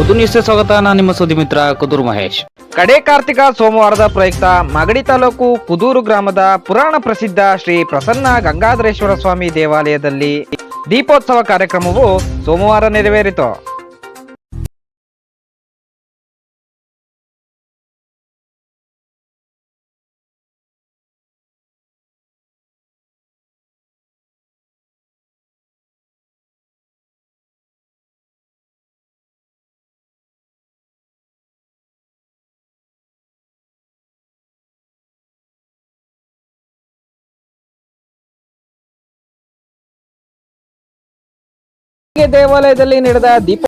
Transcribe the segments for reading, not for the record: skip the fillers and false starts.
ಕುದೂರು ನ್ಯೂಸ್ಗೆ ಸ್ವಾಗತ. ನಾನು ನಿಮ್ಮ ಸುದ್ದಿ ಮಿತ್ರ ಕುದೂರು ಮಹೇಶ್. ಕಡೆ ಕಾರ್ತಿಕ ಸೋಮವಾರದ ಪ್ರಯುಕ್ತ ಮಾಗಡಿ ತಾಲೂಕು ಕುದೂರು ಗ್ರಾಮದ ಪುರಾಣ ಪ್ರಸಿದ್ಧ ಶ್ರೀ ಪ್ರಸನ್ನ ಗಂಗಾಧರೇಶ್ವರ ಸ್ವಾಮಿ ದೇವಾಲಯದಲ್ಲಿ ದೀಪೋತ್ಸವ ಕಾರ್ಯಕ್ರಮವು ಸೋಮವಾರ ನೆರವೇರಿತು. ದೇವಾಲಯದಲ್ಲಿ ನಡೆದ ದೀಪ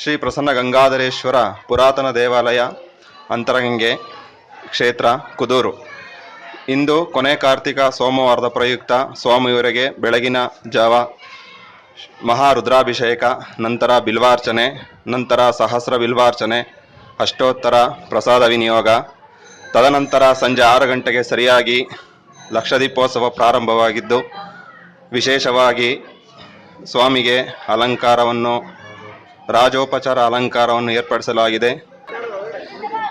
ಶ್ರೀ ಪ್ರಸನ್ನ ಗಂಗಾಧರೇಶ್ವರ ಪುರಾತನ ದೇವಾಲಯ ಅಂತರಗಂಗೆ ಕ್ಷೇತ್ರ ಕುದೂರು. ಇಂದು ಕೊನೆ ಕಾರ್ತಿಕ ಸೋಮವಾರದ ಪ್ರಯುಕ್ತ ಸ್ವಾಮಿಯವರಿಗೆ ಬೆಳಗಿನ ಜಾವ ಮಹಾರುದ್ರಾಭಿಷೇಕ, ನಂತರ ಬಿಲ್ವಾರ್ಚನೆ, ನಂತರ ಸಹಸ್ರ ಬಿಲ್ವಾರ್ಚನೆ, ಅಷ್ಟೋತ್ತರ ಪ್ರಸಾದ ವಿನಿಯೋಗ, ತದನಂತರ ಸಂಜೆ 6 ಗಂಟೆಗೆ ಸರಿಯಾಗಿ ಲಕ್ಷದೀಪೋತ್ಸವ ಪ್ರಾರಂಭವಾಗಿದ್ದು, ವಿಶೇಷವಾಗಿ ಸ್ವಾಮಿಗೆ ರಾಜೋಪಚಾರ ಅಲಂಕಾರವನ್ನು ಏರ್ಪಡಿಸಲಾಗಿದೆ.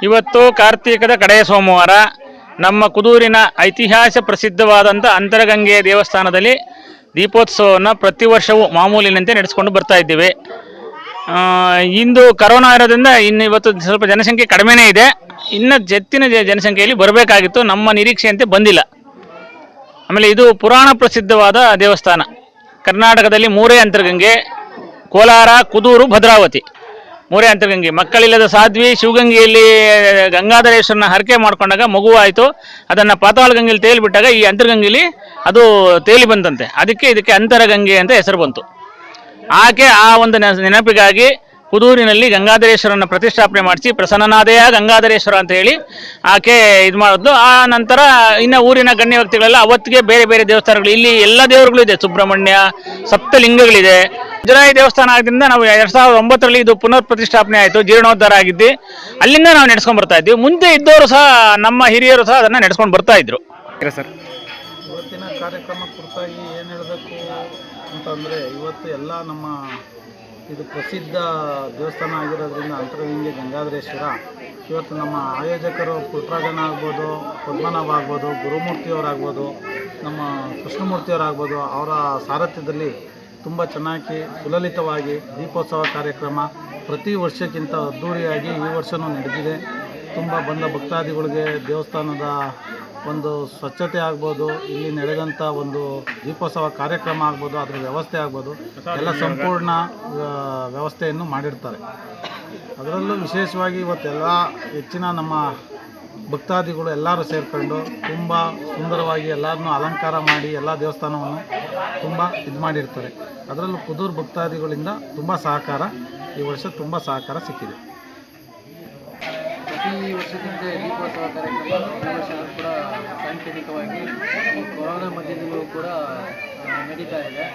ಇವತ್ತು ಕಾರ್ತೀಕದ ಕಡೆಯ ಸೋಮವಾರ ನಮ್ಮ ಕುದೂರಿನ ಐತಿಹಾಸಿಕ ಪ್ರಸಿದ್ಧವಾದಂಥ ಅಂತರಗಂಗೆ ದೇವಸ್ಥಾನದಲ್ಲಿ ದೀಪೋತ್ಸವವನ್ನು ಪ್ರತಿ ವರ್ಷವೂ ಮಾಮೂಲಿನಂತೆ ನಡೆಸ್ಕೊಂಡು ಬರ್ತಾ ಇದ್ದೇವೆ. ಇಂದು ಕರೋನಾ ಇರೋದ್ರಿಂದ ಇವತ್ತು ಸ್ವಲ್ಪ ಜನಸಂಖ್ಯೆ ಕಡಿಮೆನೇ ಇದೆ. ಇನ್ನು ಹೆಚ್ಚಿನ ಜನಸಂಖ್ಯೆಯಲ್ಲಿ ಬರಬೇಕಾಗಿತ್ತು, ನಮ್ಮ ನಿರೀಕ್ಷೆಯಂತೆ ಬಂದಿಲ್ಲ. ಆಮೇಲೆ ಇದು ಪುರಾಣ ಪ್ರಸಿದ್ಧವಾದ ದೇವಸ್ಥಾನ. ಕರ್ನಾಟಕದಲ್ಲಿ 3 ಅಂತರಗಂಗೆ: ಕೋಲಾರ, ಕುದೂರು, ಭದ್ರಾವತಿ 3 ಅಂತರಗಂಗೆ. ಮಕ್ಕಳಿಲ್ಲದ ಸಾಧ್ವಿ ಶಿವಗಂಗೆಯಲ್ಲಿ ಗಂಗಾಧರೇಶ್ವರನ ಹರಕೆ ಮಾಡ್ಕೊಂಡಾಗ ಮಗುವಾಯಿತು, ಅದನ್ನು ಪಾತಾಳ ಗಂಗೆಯಲ್ಲಿ ತೇಲಿಬಿಟ್ಟಾಗ ಈ ಅಂತರಗಂಗೆಯಲ್ಲಿ ಅದು ತೇಲಿ ಬಂತಂತೆ. ಇದಕ್ಕೆ ಅಂತರಗಂಗೆ ಅಂತ ಹೆಸರು ಬಂತು. ಆಕೆ ಆ ಒಂದು ನೆನಪಿಗಾಗಿ ಕುದೂರಿನಲ್ಲಿ ಗಂಗಾಧರೇಶ್ವರನ ಪ್ರತಿಷ್ಠಾಪನೆ ಮಾಡಿಸಿ ಪ್ರಸನ್ನನಾದೆಯ ಗಂಗಾಧರೇಶ್ವರ ಅಂತ ಹೇಳಿ ಆಕೆ ಇದು ಮಾಡಿದ್ಲು. ಆ ನಂತರ ಇನ್ನು ಊರಿನ ಗಣ್ಯ ವ್ಯಕ್ತಿಗಳೆಲ್ಲ ಅವತ್ತಿಗೆ ಬೇರೆ ಬೇರೆ ದೇವಸ್ಥಾನಗಳು, ಇಲ್ಲಿ ಎಲ್ಲ ದೇವರುಗಳು ಇದೆ. ಸುಬ್ರಹ್ಮಣ್ಯ, ಸಪ್ತಲಿಂಗಗಳಿದೆ. ಮುಜರಾಯಿ ದೇವಸ್ಥಾನ ಆದ್ದರಿಂದ ನಾವು 2009ರಲ್ಲಿ ಇದು ಪುನರ್ ಪ್ರತಿಷ್ಠಾಪನೆ ಆಯಿತು, ಜೀರ್ಣೋದ್ಧಾರ ಆಗಿದ್ದು ಅಲ್ಲಿಂದ ನಾವು ನಡೆಸ್ಕೊಂಡು ಬರ್ತಾ ಇದ್ವಿ. ಮುಂದೆ ಇದ್ದವರು ಸಹ, ನಮ್ಮ ಹಿರಿಯರು ಸಹ ಅದನ್ನು ನಡೆಸ್ಕೊಂಡು ಬರ್ತಾ ಇದ್ರು. ಸರ್, ಇವತ್ತಿನ ಕಾರ್ಯಕ್ರಮ ಕುರಿತಾಗಿ ಏನು ಹೇಳಬೇಕು ಅಂತಂದರೆ, ಇವತ್ತು ಎಲ್ಲ ನಮ್ಮ ಇದು ಪ್ರಸಿದ್ಧ ದೇವಸ್ಥಾನ ಆಗಿರೋದ್ರಿಂದ ಅಂತರಗಂಗೆ ಗಂಗಾಧರೇಶ್ವರ, ಇವತ್ತು ನಮ್ಮ ಆಯೋಜಕರು ಪುಟ್ರಾಜನ ಆಗ್ಬೋದು, ಪದ್ಮನಾಭ ಆಗ್ಬೋದು, ಗುರುಮೂರ್ತಿಯವರಾಗ್ಬೋದು, ನಮ್ಮ ಕೃಷ್ಣಮೂರ್ತಿಯವರಾಗ್ಬೋದು, ಅವರ ಸಾರಥ್ಯದಲ್ಲಿ ತುಂಬ ಚೆನ್ನಾಗಿ ಸುಲಲಿತವಾಗಿ ದೀಪೋತ್ಸವ ಕಾರ್ಯಕ್ರಮ ಪ್ರತಿ ವರ್ಷಕ್ಕಿಂತ ಅದ್ಧೂರಿಯಾಗಿ ಈ ವರ್ಷವೂ ನಡೆದಿದೆ. ತುಂಬ ಬಂದ ಭಕ್ತಾದಿಗಳಿಗೆ ದೇವಸ್ಥಾನದ ಒಂದು ಸ್ವಚ್ಛತೆ ಆಗ್ಬೋದು, ಇಲ್ಲಿ ನಡೆದಂಥ ಒಂದು ದೀಪೋತ್ಸವ ಕಾರ್ಯಕ್ರಮ ಆಗ್ಬೋದು, ಅದರ ವ್ಯವಸ್ಥೆ ಆಗ್ಬೋದು, ಎಲ್ಲ ಸಂಪೂರ್ಣ ವ್ಯವಸ್ಥೆಯನ್ನು ಮಾಡಿರ್ತಾರೆ. ಅದರಲ್ಲೂ ವಿಶೇಷವಾಗಿ ಇವತ್ತೆಲ್ಲ ಹೆಚ್ಚಿನ ನಮ್ಮ ಭಕ್ತಾದಿಗಳು ಎಲ್ಲರೂ ಸೇರಿಕೊಂಡು ತುಂಬ ಸುಂದರವಾಗಿ ಎಲ್ಲರನ್ನೂ ಅಲಂಕಾರ ಮಾಡಿ ಎಲ್ಲ ದೇವಸ್ಥಾನವನ್ನು ತುಂಬ ಇದು ಮಾಡಿರ್ತಾರೆ. ಅದರಲ್ಲೂ ಕುದೂರು ಭಕ್ತಾದಿಗಳಿಂದ ತುಂಬ ಸಹಕಾರ, ಈ ವರ್ಷ ತುಂಬ ಸಹಕಾರ ಸಿಕ್ಕಿದೆ. ಪ್ರತಿ ವರ್ಷದಂತೆ ದೀಪೋತ್ಸವ ಕಾರ್ಯಕ್ರಮ ಈ ವರ್ಷ ಕೂಡ ಸಾಂಕೇತಿಕವಾಗಿ ಕೊರೋನಾ ಮಧ್ಯದಲ್ಲೂ ಕೂಡ ನಡೀತಾ ಇದೆ.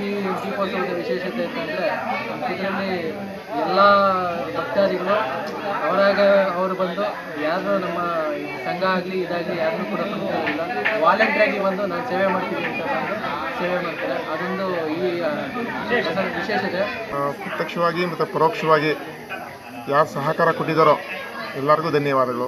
ಈ ದೀಪೋತ್ಸವದ ವಿಶೇಷತೆ ಅಂತಂದರೆ ಇದರಲ್ಲಿ ಎಲ್ಲ ಭಕ್ತಾದಿಗಳು ಅವರಾಗ ಅವರು ಬಂದು ಯಾರು ನಮ್ಮ ಸಂಘ ಆಗಲಿ ಇದಾಗಲಿ ಯಾರನ್ನೂ ಕೂಡ ಕರ್ಕೊಳ್ಳೋದಿಲ್ಲ, ವಾಲಂಟ್ರಿಯಾಗಿ ಬಂದು ನಾನು ಸೇವೆ ಮಾಡ್ತೀನಿ ಅಂತ ಬಂದು ಸೇವೆ ಮಾಡ್ತಾರೆ. ಅದೊಂದು ಈ ವಿಶೇಷತೆ. ಪ್ರತ್ಯಕ್ಷವಾಗಿ ಮತ್ತು ಪರೋಕ್ಷವಾಗಿ ಯಾರು ಸಹಕಾರ ಕೊಟ್ಟಿದ್ದಾರೋ ಎಲ್ಲರಿಗೂ ಧನ್ಯವಾದಗಳು.